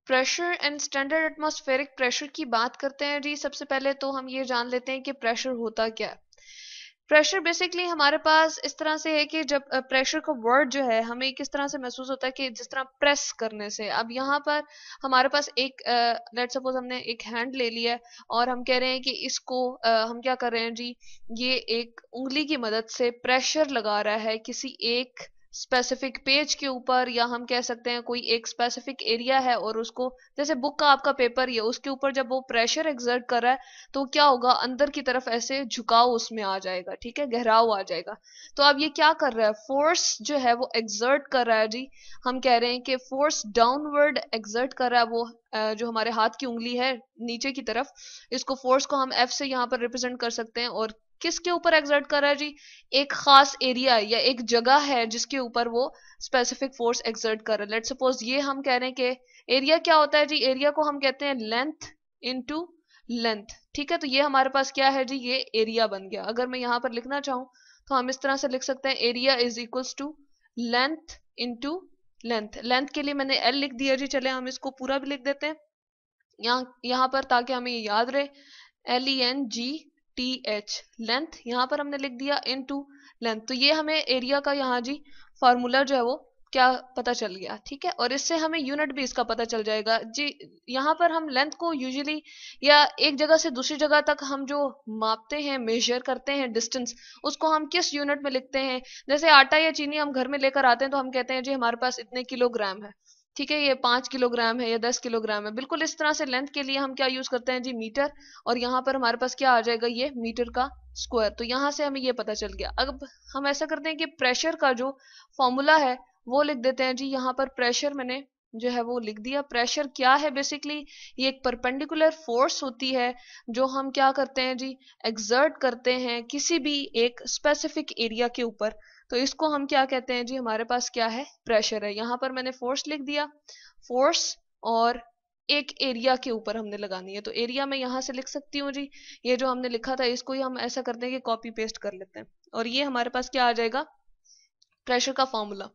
Pressure and standard atmospheric pressure की बात करते हैं जी। सबसे पहले तो हम ये जान लेते हैं कि प्रेशर होता क्या है। प्रेशर बेसिकली हमारे पास इस तरह से है कि जब प्रेशर का वर्ड जो है हमें किस तरह से महसूस होता है कि जिस तरह प्रेस करने से। अब यहाँ पर हमारे पास एक लेट सपोज हमने एक हैंड ले लिया है और हम कह रहे हैं कि इसको हम क्या कर रहे हैं जी, ये एक उंगली की मदद से प्रेशर लगा रहा है किसी एक स्पेसिफिक पेज के ऊपर, या हम कह सकते हैं कोई एक स्पेसिफिक एरिया है और उसको, जैसे बुक का आपका पेपर ही है, उसके ऊपर जब वो प्रेशर एक्सर्ट कर रहा है तो क्या होगा, अंदर की तरफ ऐसे झुकाव उसमें आ जाएगा, ठीक है, गहराव आ जाएगा। तो अब ये क्या कर रहा है, फोर्स जो है वो एक्सर्ट कर रहा है जी। हम कह रहे हैं कि फोर्स डाउनवर्ड एक्सर्ट कर रहा है वो जो हमारे हाथ की उंगली है नीचे की तरफ, इसको फोर्स को हम एफ से यहाँ पर रिप्रेजेंट कर सकते हैं। और किसके ऊपर एक्सर्ट कर रहा है जी, एक खास एरिया या एक जगह है जिसके ऊपर वो स्पेसिफिक फोर्स एक्सर्ट कर रहा है। लेट सपोज ये हम कह रहे हैं कि एरिया क्या होता है जी, एरिया को हम कहते हैं लेंथ इनटू लेंथ, ठीक है। तो ये हमारे पास क्या है जी, ये एरिया बन गया। अगर मैं यहाँ पर लिखना चाहूँ तो हम इस तरह से लिख सकते हैं, area is equals to length into length. Length के लिए मैंने एल लिख दिया जी, चले हम इसको पूरा भी लिख देते हैं यहाँ पर ताकि हमें ये याद रहे। LENGTH लेंथ यहाँ पर हमने लिख दिया इनटू लेंथ। तो ये हमें एरिया का यहाँ जी फार्मूला जो है वो क्या पता चल गया, ठीक है। और इससे हमें यूनिट भी इसका पता चल जाएगा जी। यहाँ पर हम लेंथ को यूजुअली या एक जगह से दूसरी जगह तक हम जो मापते हैं, मेजर करते हैं डिस्टेंस, उसको हम किस यूनिट में लिखते हैं। जैसे आटा या चीनी हम घर में लेकर आते हैं तो हम कहते हैं जी हमारे पास इतने किलोग्राम है, ठीक है, ये 5 किलोग्राम है या 10 किलोग्राम है। बिल्कुल इस तरह से लेंथ के लिए हम क्या यूज करते हैं जी, मीटर। और यहाँ पर हमारे पास क्या आ जाएगा, ये मीटर का स्क्वायर। तो यहाँ से हमें ये पता चल गया। अब हम ऐसा करते हैं कि प्रेशर का जो फॉर्मूला है वो लिख देते हैं जी। यहाँ पर प्रेशर मैंने जो है वो लिख दिया। प्रेशर क्या है, बेसिकली ये एक परपेंडिकुलर फोर्स होती है जो हम क्या करते हैं जी, एक्सर्ट करते हैं किसी भी एक स्पेसिफिक एरिया के ऊपर। तो इसको हम क्या कहते हैं जी, हमारे पास क्या है, प्रेशर है। यहाँ पर मैंने फोर्स लिख दिया, फोर्स और एक एरिया के ऊपर हमने लगानी है। तो एरिया मैं यहाँ से लिख सकती हूँ जी, ये जो हमने लिखा था इसको ही हम ऐसा करते हैं कि कॉपी पेस्ट कर लेते हैं और ये हमारे पास क्या आ जाएगा, प्रेशर का फॉर्मूला।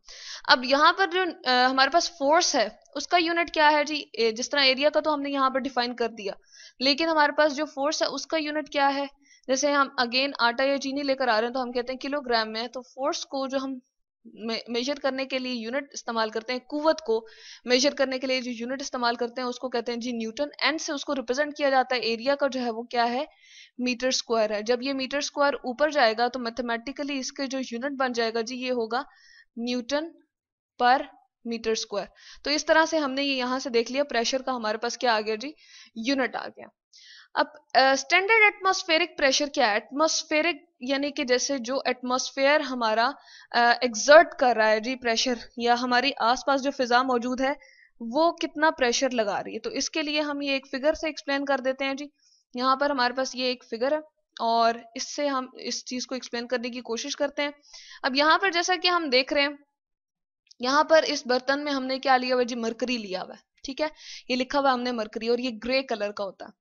अब यहाँ पर जो हमारे पास फोर्स है उसका यूनिट क्या है जी, जिस तरह एरिया का तो हमने यहाँ पर डिफाइन कर दिया, लेकिन हमारे पास जो फोर्स है उसका यूनिट क्या है। जैसे हम अगेन आटा या चीनी लेकर आ रहे हैं तो हम कहते हैं किलोग्राम में। तो फोर्स को जो हम मेजर करने के लिए यूनिट इस्तेमाल करते हैं, कुव्वत को मेजर करने के लिए जो यूनिट इस्तेमाल करते हैं उसको कहते हैं जी न्यूटन। एन से उसको रिप्रेजेंट किया जाता है, एरिया का जो है वो क्या है, मीटर स्क्वायर है। जब ये मीटर स्क्वायर ऊपर जाएगा तो मैथमेटिकली इसके जो यूनिट बन जाएगा जी, ये होगा न्यूटन पर मीटर स्क्वायर। तो इस तरह से हमने ये यहां से देख लिया, प्रेशर का हमारे पास क्या आ गया जी, यूनिट आ गया। अब स्टैंडर्ड एटमॉस्फेरिक प्रेशर क्या है, एटमॉस्फेरिक यानी कि जैसे जो एटमॉस्फेयर हमारा एक्सर्ट कर रहा है जी प्रेशर, या हमारी आसपास जो फिजा मौजूद है वो कितना प्रेशर लगा रही है। तो इसके लिए हम ये एक फिगर से एक्सप्लेन कर देते हैं जी। यहाँ पर हमारे पास ये एक फिगर है और इससे हम इस चीज को एक्सप्लेन करने की कोशिश करते हैं। अब यहाँ पर जैसा कि हम देख रहे हैं, यहाँ पर इस बर्तन में हमने क्या लिया हुआ जी, मरकरी लिया हुआ है, ठीक है। ये लिखा हुआ हमने मरकरी और ये ग्रे कलर का होता है।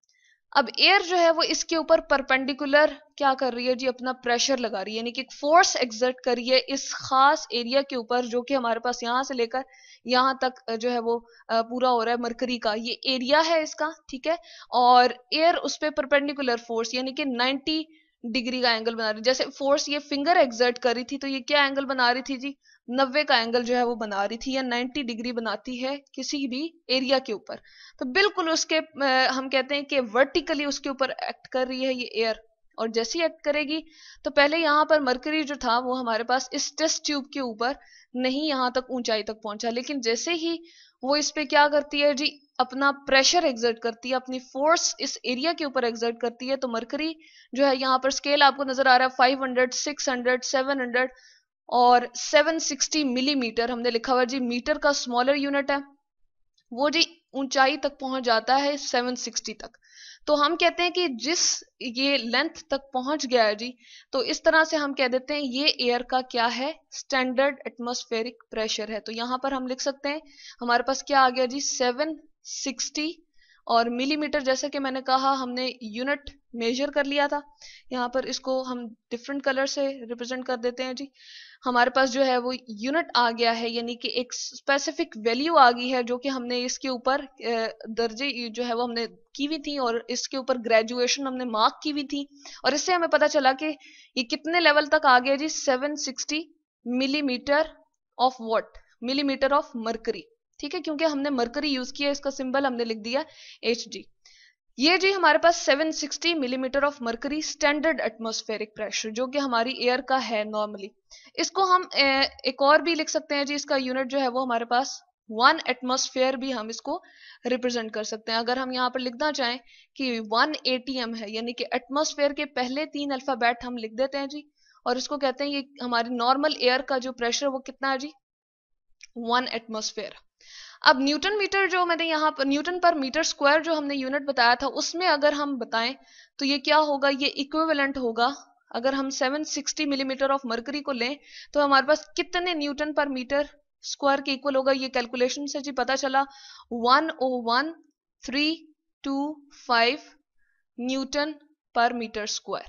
अब एयर जो है वो इसके ऊपर परपेंडिकुलर क्या कर रही है जी, अपना प्रेशर लगा रही है, यानी कि फोर्स एक्सर्ट कर रही है इस खास एरिया के ऊपर जो कि हमारे पास यहाँ से लेकर यहाँ तक जो है वो पूरा हो रहा है मरकरी का, ये एरिया है इसका, ठीक है। और एयर उस पर परपेंडिकुलर फोर्स यानी कि 90 डिग्री का एंगल बना रही है। जैसे फोर्स ये फिंगर एक्सर्ट कर रही थी तो ये क्या एंगल बना रही थी जी, 90 का एंगल जो है वो बना रही थी, या 90 डिग्री बनाती है किसी भी एरिया के ऊपर। तो बिल्कुल उसके हम कहते हैं कि वर्टिकली उसके ऊपर एक्ट कर रही है ये एयर। और जैसे ही एक्ट करेगी तो पहले यहाँ पर मरकरी जो था वो हमारे पास इस टेस्ट ट्यूब के ऊपर नहीं यहाँ तक ऊंचाई तक पहुंचा, लेकिन जैसे ही वो इस पे क्या करती है जी, अपना प्रेशर एक्सर्ट करती है, अपनी फोर्स इस एरिया के ऊपर एक्सर्ट करती है, तो मरकरी जो है, यहाँ पर स्केल आपको नजर आ रहा है 500, 600, 700 और 760 मिलीमीटर हमने लिखा हुआ जी, मीटर का स्मॉलर यूनिट है, वो जी ऊंचाई तक पहुंच जाता है 760 तक। तो हम कहते हैं कि जिस ये लेंथ तक पहुंच गया है जी, तो इस तरह से हम कह देते हैं ये एयर का क्या है, स्टैंडर्ड एटमॉस्फेरिक प्रेशर है। तो यहां पर हम लिख सकते हैं हमारे पास क्या आ गया जी, 760 और मिलीमीटर जैसे कि मैंने कहा हमने यूनिट मेजर कर लिया था। यहाँ पर इसको हम डिफरेंट कलर से रिप्रेजेंट कर देते हैं जी। हमारे पास जो है वो यूनिट आ गया है, यानी कि एक स्पेसिफिक वैल्यू आ गई है जो कि हमने इसके ऊपर दर्जे जो है वो हमने की हुई थी और इसके ऊपर ग्रेजुएशन हमने मार्क की हुई थी। और इससे हमें पता चला कि ये कितने लेवल तक आ गया जी, 760 millimetre of what, millimetre of mercury. ठीक है, क्योंकि हमने मरकरी यूज किया, इसका सिंबल हमने लिख दिया Hg। ये जी हमारे पास 760 millimetre of mercury standard atmospheric pressure जो कि हमारी एयर का है नॉर्मली। इसको हम एक और भी लिख सकते हैं जी, इसका यूनिट जो है वो हमारे पास 1 एटमॉस्फेयर भी हम इसको रिप्रेजेंट कर सकते हैं। अगर हम यहाँ पर लिखना चाहें कि 1 ATM है, यानी कि एटमॉस्फेयर के पहले 3 अल्फाबेट हम लिख देते हैं जी, और इसको कहते हैं ये हमारी नॉर्मल एयर का जो प्रेशर वो कितना है जी, 1 एटमॉस्फेयर। अब न्यूटन मीटर जो मैंने यहाँ पर न्यूटन पर मीटर स्क्वायर जो हमने यूनिट बताया था, उसमें अगर हम बताएं तो ये क्या होगा, ये इक्विवेलेंट होगा। अगर हम 760 मिलीमीटर ऑफ मरकरी को लें तो हमारे पास कितने न्यूटन पर मीटर स्क्वायर के इक्वल होगा, ये कैलकुलेशन से जी पता चला 101,325 न्यूटन पर मीटर स्क्वायर।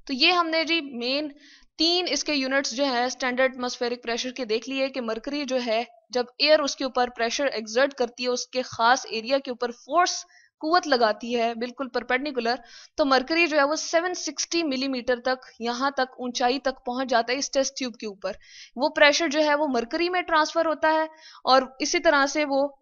तो ये हमने जी मेन 3 इसके यूनिट्स जो है स्टैंडर्ड एटमॉस्फेरिक प्रेशर के देख लिए कि मरकरी जो है जब एयर उसके ऊपर प्रेशर एक्सर्ट करती है, उसके खास एरिया के ऊपर फोर्स कुवत लगाती है बिल्कुल परपेंडिकुलर, तो मरकरी जो है वो 760 मिलीमीटर तक यहाँ तक ऊंचाई तक पहुंच जाता है इस टेस्ट ट्यूब के ऊपर। वो प्रेशर जो है वो मरकरी में ट्रांसफर होता है और इसी तरह से वो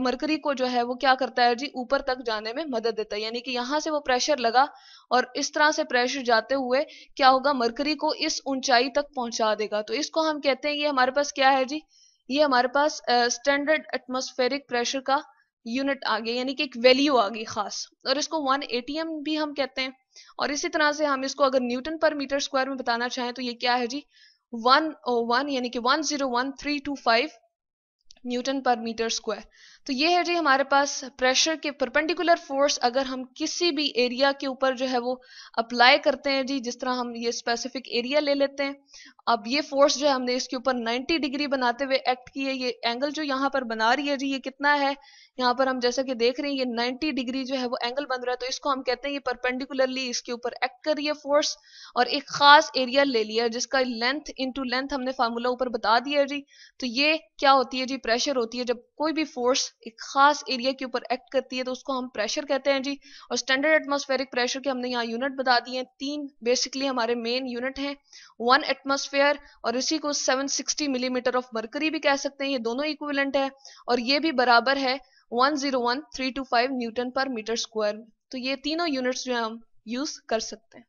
मरकरी को जो है वो क्या करता है जी, ऊपर तक जाने में मदद देता है। यानी कि यहाँ से वो प्रेशर लगा और इस तरह से प्रेशर जाते हुए क्या होगा, मरकरी को इस ऊंचाई तक पहुंचा देगा। तो इसको हम कहते हैं, ये हमारे पास क्या है जी, ये हमारे पास स्टैंडर्ड एटमॉस्फेरिक प्रेशर का यूनिट आ गया, यानी कि एक वैल्यू आ गई खास, और इसको 1 ATM भी हम कहते हैं। और इसी तरह से हम इसको अगर न्यूटन पर मीटर स्क्वायर में बताना चाहें तो ये क्या है जी, 101 यानी कि 101,325 न्यूटन पर मीटर स्क्वायर। तो ये है जी हमारे पास प्रेशर के परपेंडिकुलर फोर्स अगर हम किसी भी एरिया के ऊपर जो है वो अप्लाई करते हैं जी, जिस तरह हम ये स्पेसिफिक एरिया ले लेते हैं। अब ये फोर्स जो है हमने इसके ऊपर 90 डिग्री बनाते हुए एक्ट की है। ये एंगल जो यहाँ पर बना रही है जी, ये कितना है, यहाँ पर हम जैसा कि देख रहे हैं ये 90 डिग्री जो है वो एंगल बन रहा है। तो इसको हम कहते हैं ये परपेंडिकुलरली इसके ऊपर एक्ट कर रही है फोर्स, और एक खास एरिया ले लिया जिसका लेंथ इंटू लेंथ हमने फार्मूला ऊपर बता दिया जी। तो ये क्या होती है जी, प्रेशर होती है। जब कोई भी फोर्स एक खास एरिया के ऊपर एक्ट करती है तो उसको हम प्रेशर कहते हैं जी। और स्टैंडर्ड एटमॉस्फेरिक प्रेशर के हमने यहाँ यूनिट बता दिए हैं, 3 बेसिकली हमारे मेन यूनिट हैं, 1 एटमॉस्फेयर और इसी को 760 मिलीमीटर ऑफ मरकरी भी कह सकते हैं। ये दोनों इक्विवेलेंट है और ये भी बराबर है 101,325 न्यूटन पर मीटर स्क्वायर। तो ये तीनों यूनिट्स जो हम यूज कर सकते हैं।